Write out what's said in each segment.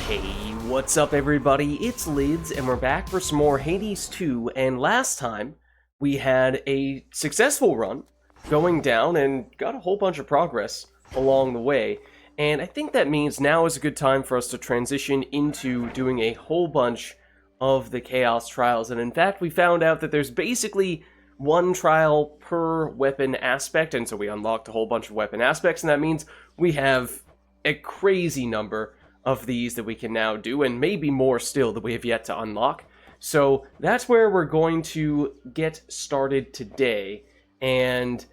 Hey, what's up everybody? It's Lids, and we're back for some more Hades 2, and last time we had a successful run going down and got a whole bunch of progress along the way, and I think that means now is a good time for us to transition into doing a whole bunch of the Chaos Trials, and in fact we found out that there's basically one trial per weapon aspect, and so we unlocked a whole bunch of weapon aspects, and that means we have a crazy number of these that we can now do, and maybe more still that we have yet to unlock. So that's where we're going to get started today, and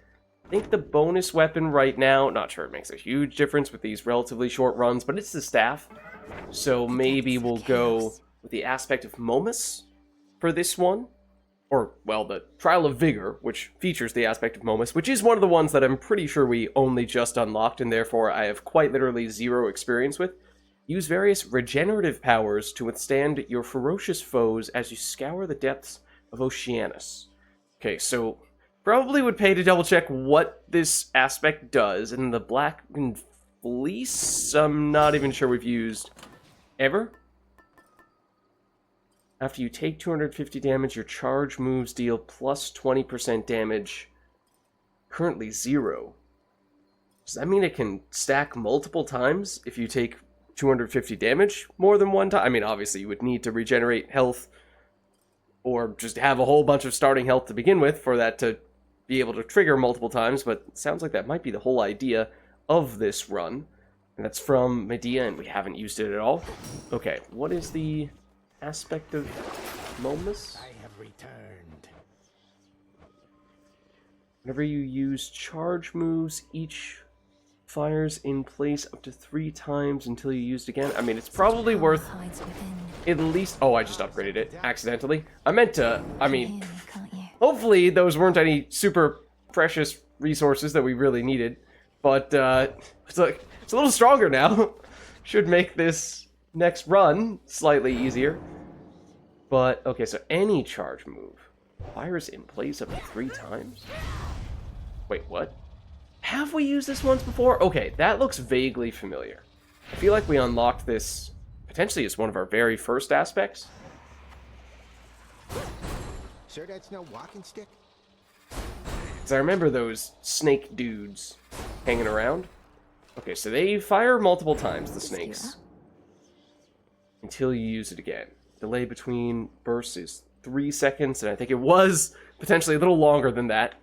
I think the bonus weapon right now, not sure it makes a huge difference with these relatively short runs, but it's the staff. So maybe we'll go with the aspect of Momus for this one. Or, well, the Trial of Vigor, which features the aspect of Momus, which is one of the ones that I'm pretty sure we only just unlocked, and therefore I have quite literally zero experience with. Use various regenerative powers to withstand your ferocious foes as you scour the depths of Oceanus. Okay, so probably would pay to double check what this aspect does, and the Black Fleece, I'm not even sure we've used ever. After you take 250 damage, your charge moves deal plus 20% damage. Currently 0. Does that mean it can stack multiple times if you take 250 damage more than one time? I mean, obviously you would need to regenerate health or just have a whole bunch of starting health to begin with for that to be able to trigger multiple times, but it sounds like that might be the whole idea of this run. And that's from Medea, and we haven't used it at all. Okay, what is the aspect of Momus? I have returned. Whenever you use charge moves, each fires in place up to 3 times until you use it again. I mean, it's probably worth at least... Oh, I just upgraded it accidentally. I meant to... I mean, hopefully those weren't any super precious resources that we really needed. But it's a little stronger now. Should make this next run slightly easier. But, okay, so any charge move fires in place up to 3 times? Wait, what? Have we used this once before? Okay, that looks vaguely familiar. I feel like we unlocked this potentially as one of our very first aspects. Sure that's no walking stick? Because I remember those snake dudes hanging around. Okay, so they fire multiple times, the snakes, until you use it again. Delay between bursts is 3 seconds, and I think it was potentially a little longer than that.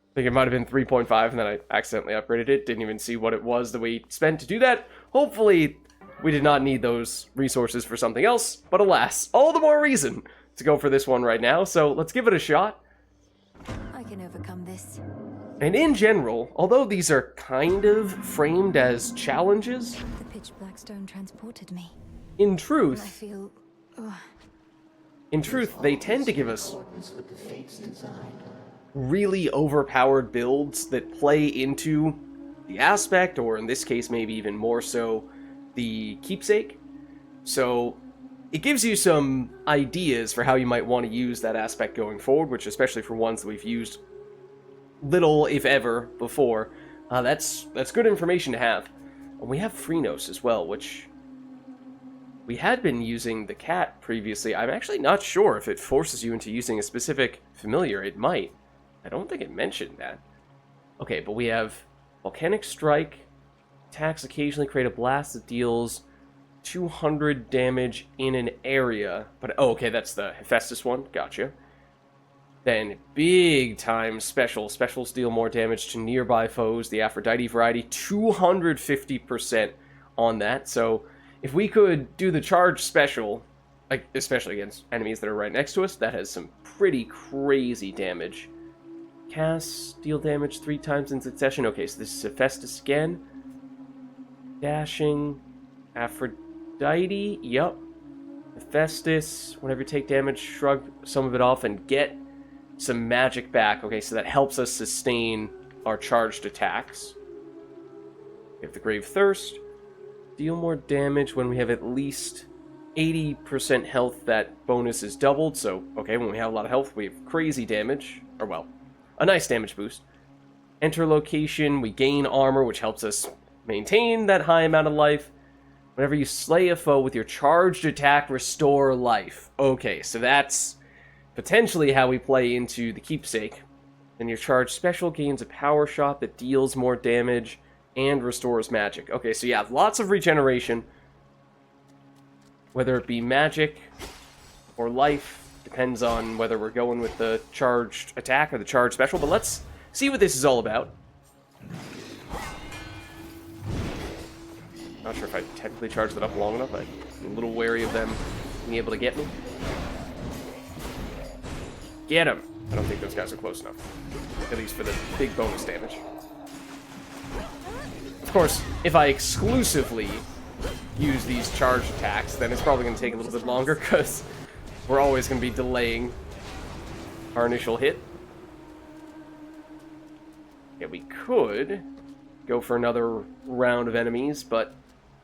I think it might have been 3.5, and then I accidentally upgraded it. Didn't even see what it was that we spent to do that. Hopefully, we did not need those resources for something else, but alas, all the more reason to go for this one right now, so let's give it a shot. I can overcome this. And in general, although these are kind of framed as challenges, The pitch black stone transported me. in I truth, feel... they tend to give us really overpowered builds that play into the aspect, or in this case maybe even more so, the keepsake. So it gives you some ideas for how you might want to use that aspect going forward, which especially for ones that we've used little, if ever, before. That's good information to have. And we have Phrenos as well, which we had been using the cat previously. I'm actually not sure if it forces you into using a specific familiar. It might. I don't think it mentioned that. Okay, but we have Volcanic Strike. Attacks occasionally create a blast that deals 200 damage in an area. But, oh, okay, that's the Hephaestus one. Gotcha. Then, big time special. Specials deal more damage to nearby foes. The Aphrodite variety, 250% on that. So, if we could do the charge special, like especially against enemies that are right next to us, that has some pretty crazy damage. Cast, deal damage 3 times in succession. Okay, so this is Hephaestus again. Dashing. Aphrodite. Yup. Hephaestus. Whenever you take damage, shrug some of it off and get some magic back. Okay, so that helps us sustain our charged attacks. We have the Grave Thirst. Deal more damage when we have at least 80% health. That bonus is doubled. So, okay, when we have a lot of health, we have crazy damage. Or, well, a nice damage boost. Enter location, we gain armor, which helps us maintain that high amount of life. Whenever you slay a foe with your charged attack, restore life. Okay, so that's potentially how we play into the keepsake. Then your charged special gains a power shot that deals more damage and restores magic. Okay, so yeah, lots of regeneration. Whether it be magic or life, depends on whether we're going with the charged attack or the charged special, but let's see what this is all about. Not sure if I technically charged it up long enough. I'm a little wary of them being able to get me. Get him! I don't think those guys are close enough. At least for the big bonus damage. Of course, if I exclusively use these charged attacks, then it's probably going to take a little bit longer, because we're always going to be delaying our initial hit. Yeah, we could go for another round of enemies,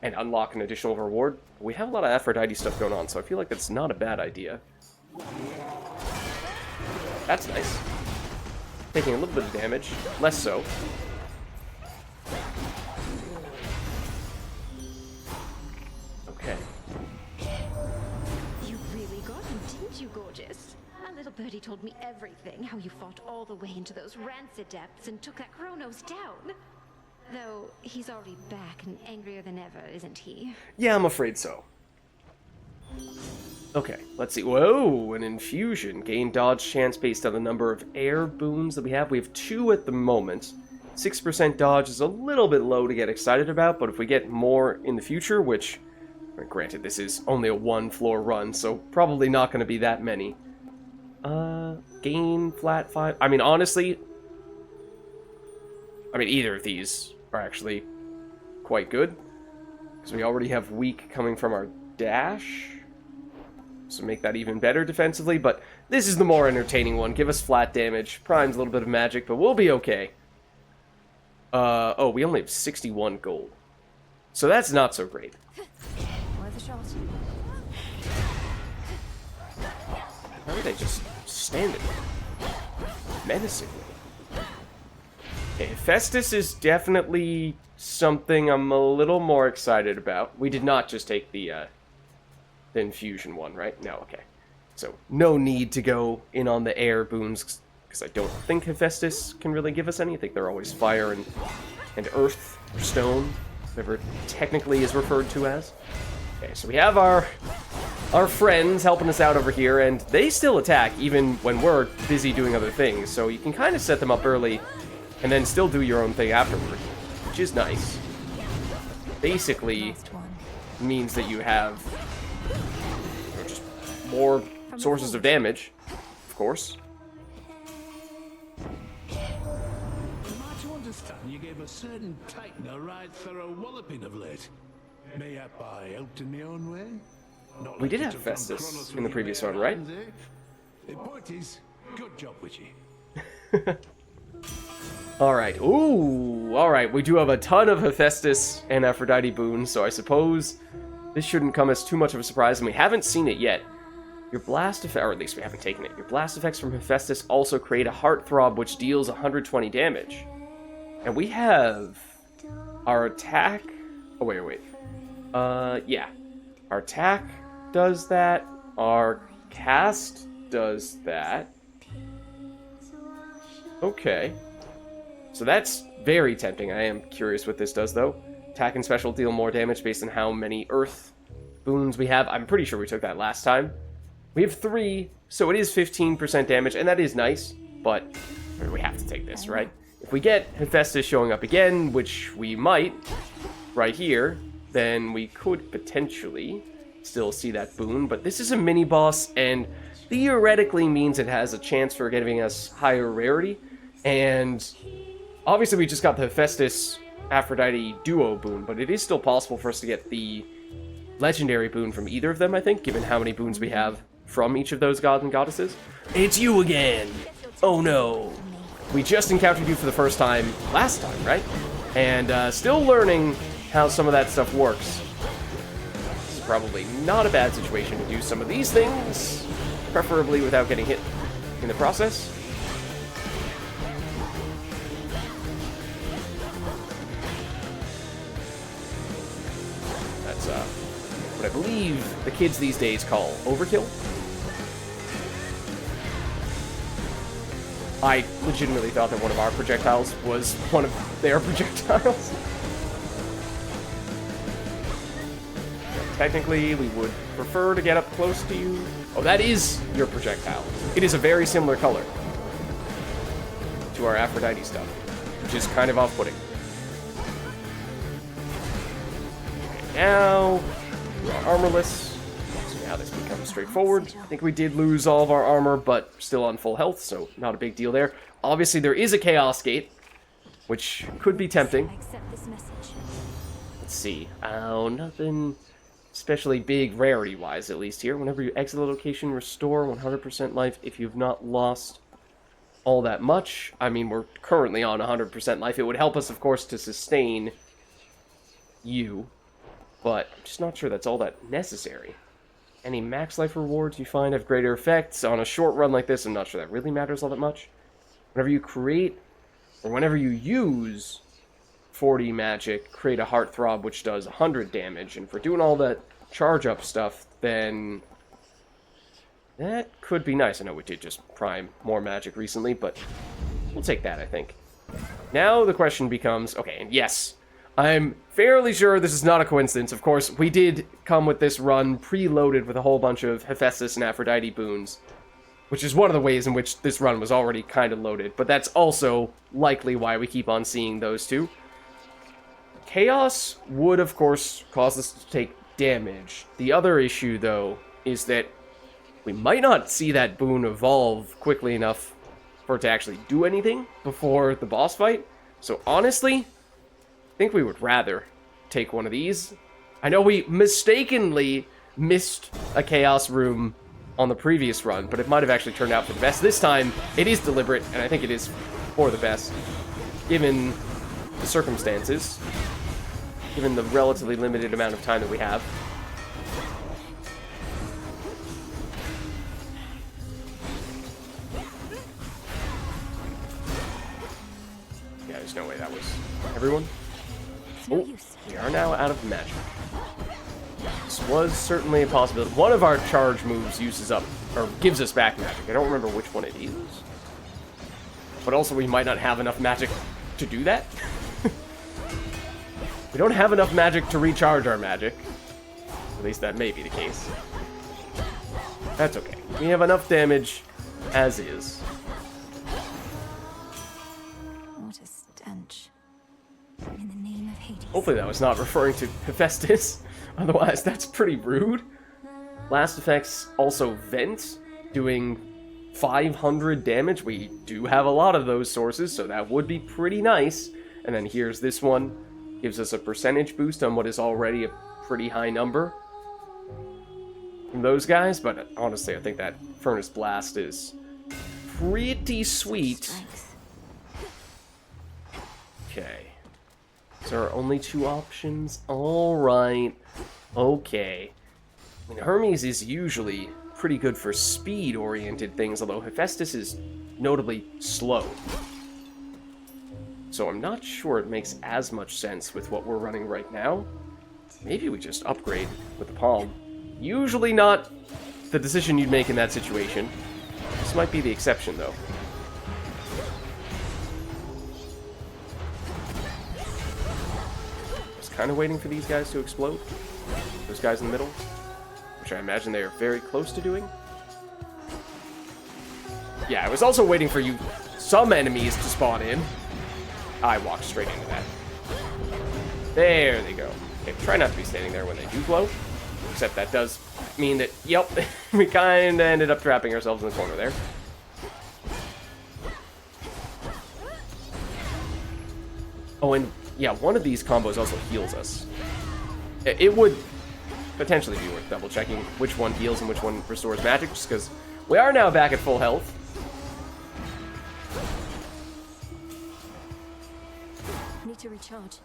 and unlock an additional reward. We have a lot of Aphrodite stuff going on, so I feel like that's not a bad idea. That's nice. Taking a little bit of damage, less so. Okay. You really got him, didn't you, gorgeous? A little birdie told me everything, how you fought all the way into those rancid depths and took that Kronos down. Though, he's already back and angrier than ever, isn't he? Yeah, I'm afraid so. Okay, let's see. Whoa, an infusion. Gain dodge chance based on the number of air boons that we have. We have 2 at the moment. 6% dodge is a little bit low to get excited about, but if we get more in the future, which, granted, this is only a 1-floor run, so probably not going to be that many. Gain flat 5. I mean, honestly, either of these are actually quite good, because we already have weak coming from our dash. So make that even better defensively, but this is the more entertaining one. Give us flat damage, primes a little bit of magic, but we'll be okay. Oh, we only have 61 gold. So that's not so great. Worth a shot. How are they just standing menacingly? Okay, Hephaestus is definitely something I'm a little more excited about. We did not just take the infusion one, right? No, okay. So, no need to go in on the air boons, because I don't think Hephaestus can really give us any. I think they're always fire and earth, or stone, whatever it technically is referred to as. Okay, so we have our friends helping us out over here, and they still attack, even when we're busy doing other things. So you can kind of set them up early, and then still do your own thing afterward, which is nice. Basically, Last one. means that you have just more sources of damage, of course. Am I to understand you gave a certain titan a right thorough walloping of late? Mayhap I helped in my own way? Not We like did you have took on Festus Kronos in the with previous your one, bare right? hands, eh? The point is, good job, Witchy. Alright, ooh, alright, we do have a ton of Hephaestus and Aphrodite boons, so I suppose this shouldn't come as too much of a surprise, and we haven't seen it yet. Your blast effect, or at least we haven't taken it. Your blast effects from Hephaestus also create a heartthrob which deals 120 damage. And we have our attack. Oh, wait. Yeah. Our attack does that. Our cast does that. Okay. So that's very tempting. I am curious what this does, though. Attack and special deal more damage based on how many earth boons we have. I'm pretty sure we took that last time. We have 3, so it is 15% damage, and that is nice, but we have to take this, right? If we get Hephaestus showing up again, which we might, right here, then we could potentially still see that boon, but this is a mini-boss, and theoretically means it has a chance for giving us higher rarity, and obviously we just got the Hephaestus Aphrodite duo boon, but it is still possible for us to get the legendary boon from either of them, I think, given how many boons we have from each of those gods and goddesses. It's you again! Oh no! We just encountered you for the first time last time, right? And still learning how some of that stuff works. This is probably not a bad situation to do some of these things, preferably without getting hit in the process. That's what I believe the kids these days call overkill. I legitimately thought that one of our projectiles was one of their projectiles. Technically, we would prefer to get up close to you. Oh, that is your projectile. It is a very similar color to our Aphrodite stuff, which is kind of off-putting. Okay, now, we are armorless. So now this becomes straightforward. I think we did lose all of our armor, but still on full health, so not a big deal there. Obviously, there is a Chaos Gate, which could be tempting. Accept this message. Let's see. Oh, nothing especially big rarity-wise, at least here. Whenever you exit the location, restore 100% life if you've not lost all that much. I mean, we're currently on 100% life. It would help us, of course, to sustain you, but I'm just not sure that's all that necessary. Any max life rewards you find have greater effects. On a short run like this, I'm not sure that really matters all that much. Whenever you create, or whenever you use 40 magic, create a heartthrob, which does 100 damage. And if we're doing all that charge-up stuff, then that could be nice. I know we did just prime more magic recently, but we'll take that, I think. Now the question becomes, okay, and yes, I'm fairly sure this is not a coincidence. Of course, we did come with this run preloaded with a whole bunch of Hephaestus and Aphrodite boons, which is one of the ways in which this run was already kind of loaded, but that's also likely why we keep on seeing those two. Chaos would, of course, cause us to take damage. The other issue, though, is that we might not see that boon evolve quickly enough for it to actually do anything before the boss fight. So honestly, I think we would rather take one of these. I know we mistakenly missed a Chaos Room on the previous run, but it might have actually turned out for the best. This time, it is deliberate, and I think it is for the best, given the circumstances. Given the relatively limited amount of time that we have. Yeah, there's no way that was everyone. Oh, we are now out of magic. This was certainly a possibility. One of our charge moves uses up, or gives us back magic. I don't remember which one it is. But also we might not have enough magic to do that. We don't have enough magic to recharge our magic. At least that may be the case. That's okay. We have enough damage as is. What a stench. In the name of Hades. Hopefully that was not referring to Hephaestus. Otherwise, that's pretty rude. Last effects also vent, doing 500 damage. We do have a lot of those sources, so that would be pretty nice. And then here's this one. Gives us a percentage boost on what is already a pretty high number from those guys, but honestly, I think that Furnace Blast is pretty sweet. Okay. So there are only two options? Alright. Okay. I mean, Hermes is usually pretty good for speed-oriented things, although Hephaestus is notably slow. So I'm not sure it makes as much sense with what we're running right now. Maybe we just upgrade with the Palm. Usually not the decision you'd make in that situation. This might be the exception, though. I was kind of waiting for these guys to explode. Those guys in the middle. Which I imagine they are very close to doing. Yeah, I was also waiting for some enemies to spawn in. I walked straight into that. There they go. Okay, try not to be standing there when they do glow. Except that does mean that, yep, we kind of ended up trapping ourselves in the corner there. Oh, and yeah, one of these combos also heals us. It would potentially be worth double checking which one heals and which one restores magic, just because we are now back at full health. Need to recharge.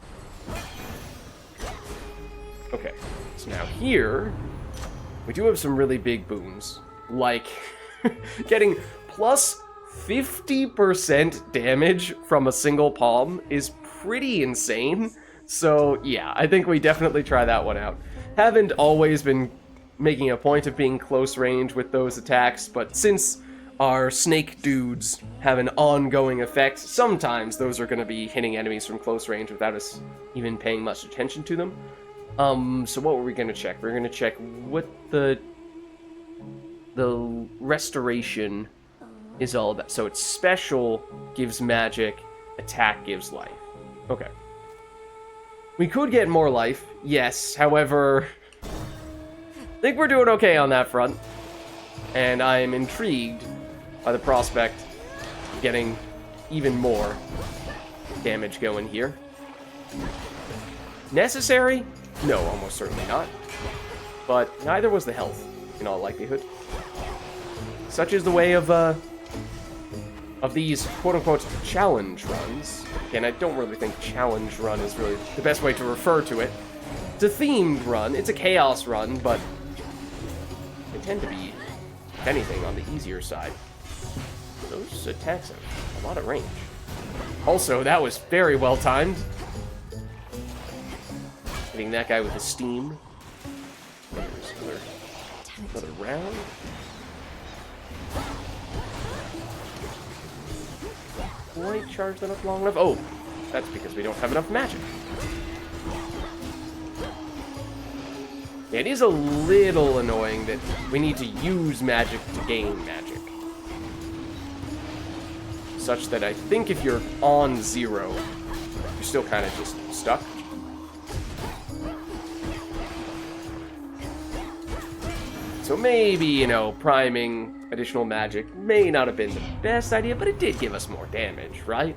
Okay, so now here, we do have some really big boons, like getting plus 50% damage from a single palm is pretty insane. So, yeah, I think we definitely try that one out. Haven't always been making a point of being close range with those attacks, but since our snake dudes have an ongoing effect, sometimes those are going to be hitting enemies from close range without us even paying much attention to them. So what were we going to check? We're going to check what the restoration is all about. So it's special gives magic, attack gives life. Okay. We could get more life, yes. However, I think we're doing okay on that front. And I am intrigued by the prospect of getting even more damage going here. Necessary? No, almost certainly not. But neither was the health, in all likelihood. Such is the way of these quote-unquote challenge runs. Again, I don't really think challenge run is really the best way to refer to it. It's a themed run, it's a chaos run, but they tend to be, if anything, on the easier side. Those attacks have a lot of range. Also, that was very well timed. Hitting that guy with his steam. There's another round. Quite charged enough long enough. Oh, that's because we don't have enough magic. Yeah, it is a little annoying that we need to use magic to gain magic. Such that I think if you're on 0, you're still kind of just stuck. So maybe, you know, priming additional magic may not have been the best idea, but it did give us more damage, right?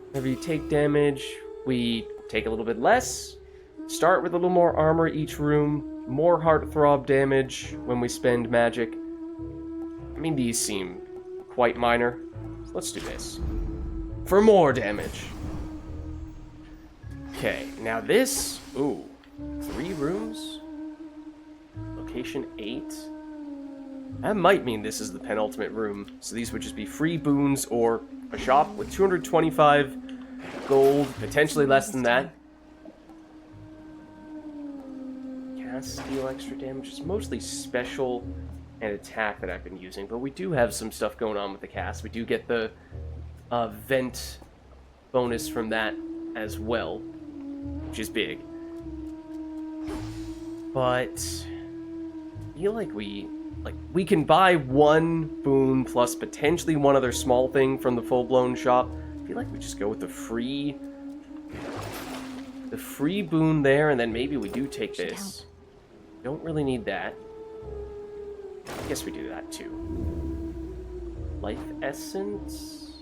Whenever you take damage, we take a little bit less. Start with a little more armor each room. More heartthrob damage when we spend magic. I mean, these seem quite minor. So let's do this. For more damage. Okay, now this... Ooh, 3 rooms? Location 8? That might mean this is the penultimate room. So these would just be free boons or a shop with 225 gold, potentially less than that. Cast deal extra damage. It's mostly special and attack that I've been using, but we do have some stuff going on with the cast. We do get the vent bonus from that as well, which is big. But I feel like we can buy 1 boon plus potentially one other small thing from the full-blown shop. I feel like we just go with the free boon there, and then maybe we do take this. Don't really need that. I guess we do that too. Life essence?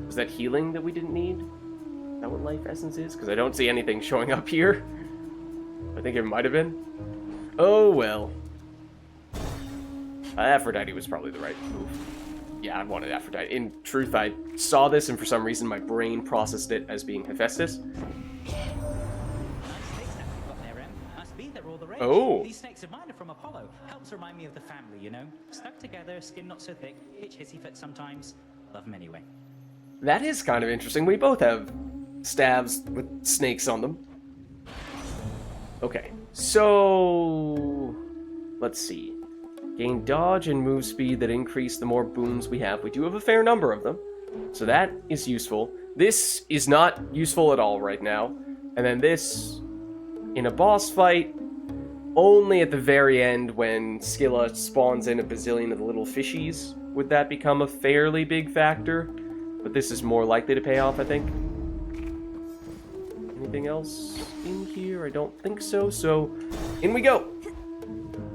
Was that healing that we didn't need? Is that what life essence is? Because I don't see anything showing up here. I think it might have been. Oh well. Aphrodite was probably the right move. Yeah, I wanted Aphrodite. In truth, I saw this and for some reason my brain processed it as being Hephaestus. Oh. These snakes of mine are from Apollo. Helps remind me of the family, you know? Stuck together, skin not so thick, itch hissy fit sometimes. Love them anyway. That is kind of interesting. We both have staves with snakes on them. Okay, so let's see. Gain dodge and move speed that increase the more boons we have. We do have a fair number of them, so that is useful. This is not useful at all right now. And then this, in a boss fight, only at the very end when Scylla spawns in a bazillion of the little fishies would that become a fairly big factor. But this is more likely to pay off, I think. Anything else in here? I don't think so, so in we go.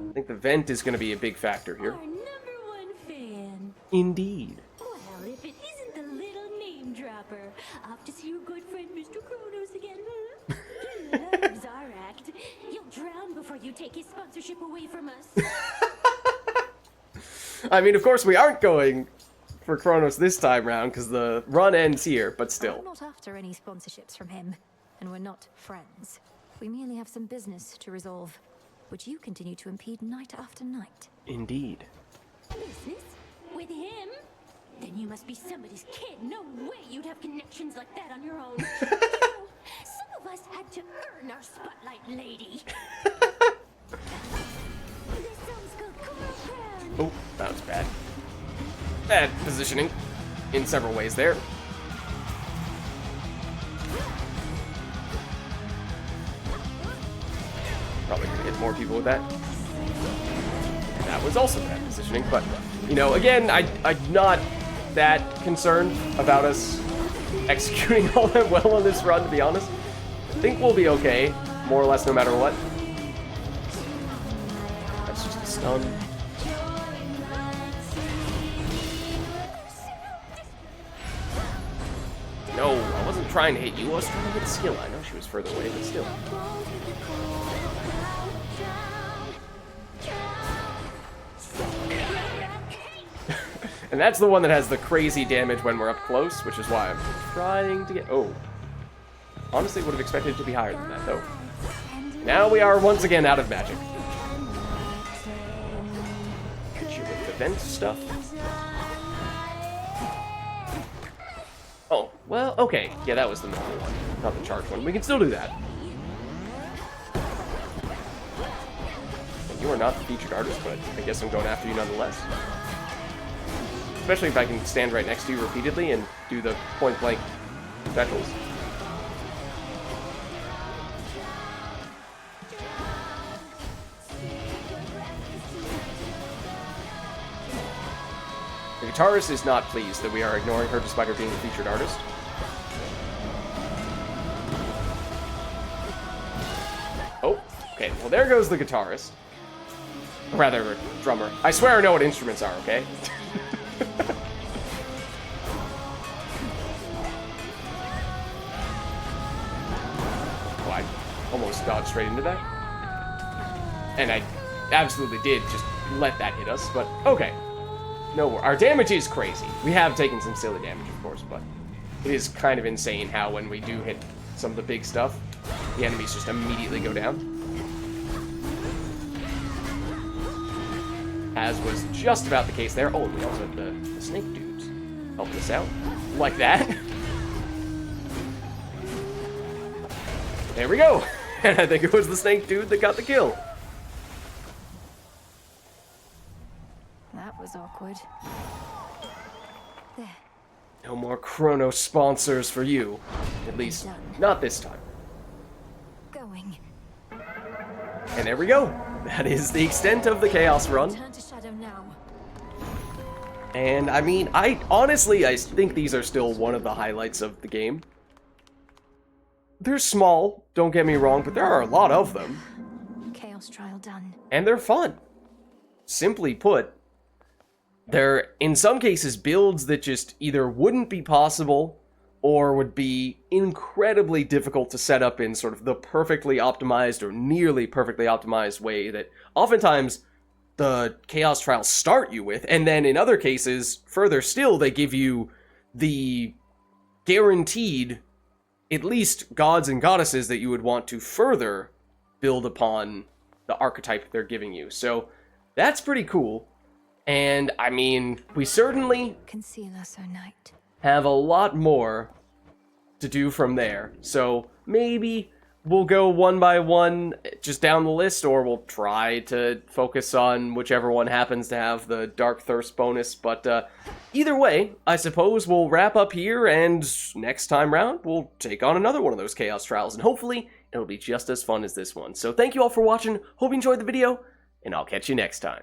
I think the vent is going to be a big factor here. Our #1 fan. Indeed. Well, if it isn't the little name dropper. Off to see your good friend Mr. Kronos again, huh? He loves our act. He'll drown before you take his sponsorship away from us. I mean, of course we aren't going for Kronos this time round, because the run ends here, but still. I'm not after any sponsorships from him, and we're not friends. We merely have some business to resolve, which you continue to impede night after night. Indeed. Business? With him? Then you must be somebody's kid. No way you'd have connections like that on your own. You know, some of of us had to earn our spotlight, lady. This song's called Coral Crown. Oh, that was bad. Bad positioning in several ways there. Probably gonna hit more people with that. That was also bad positioning, but, you know, again, I'm not that concerned about us executing all that well on this run, to be honest. I think we'll be okay, more or less, no matter what. That's just a stun. No, I wasn't trying to hit you, I was trying to hit Skill. I know she was further away, but still. And that's the one that has the crazy damage when we're up close, which is why I'm trying to get... Oh. Honestly, would have expected it to be higher than that, though. Now we are once again out of magic. Hit you with the vent stuff. Oh, well, okay. Yeah, that was the normal one, not the charge one. We can still do that. And you are not the featured artist, but I guess I'm going after you nonetheless. Especially if I can stand right next to you repeatedly and do the point-blank specials. The guitarist is not pleased that we are ignoring her despite her being the featured artist. Oh, okay. Well, there goes the guitarist. Or rather, drummer. I swear I know what instruments are, okay? Oh, I almost dodged straight into that. And I absolutely did just let that hit us, but okay. No, our damage is crazy. We have taken some silly damage, of course, but it is kind of insane how when we do hit some of the big stuff, the enemies just immediately go down. As was just about the case there. Oh, and we also have the snake dudes helping us out. Like that. There we go. And I think it was the snake dude that got the kill. That was awkward. There. No more Chrono sponsors for you. At least, not this time. Going. And there we go. That is the extent of the Chaos run. Turn to shadow now. And I mean, I think these are still one of the highlights of the game. They're small, don't get me wrong, but there are a lot of them. Chaos trial done. And they're fun. Simply put, they're, in some cases, builds that just either wouldn't be possible or would be incredibly difficult to set up in sort of the perfectly optimized or nearly perfectly optimized way that oftentimes the Chaos Trials start you with, and then in other cases, further still, they give you the guaranteed, at least gods and goddesses that you would want to further build upon the archetype they're giving you. So that's pretty cool. And I mean, we certainly Conceal us, O night. have a lot more to do from there. So maybe we'll go one by one just down the list, or we'll try to focus on whichever one happens to have the Dark Thirst bonus. But either way, I suppose we'll wrap up here, and next time round, we'll take on another one of those Chaos Trials, and hopefully it'll be just as fun as this one. So thank you all for watching, hope you enjoyed the video, and I'll catch you next time.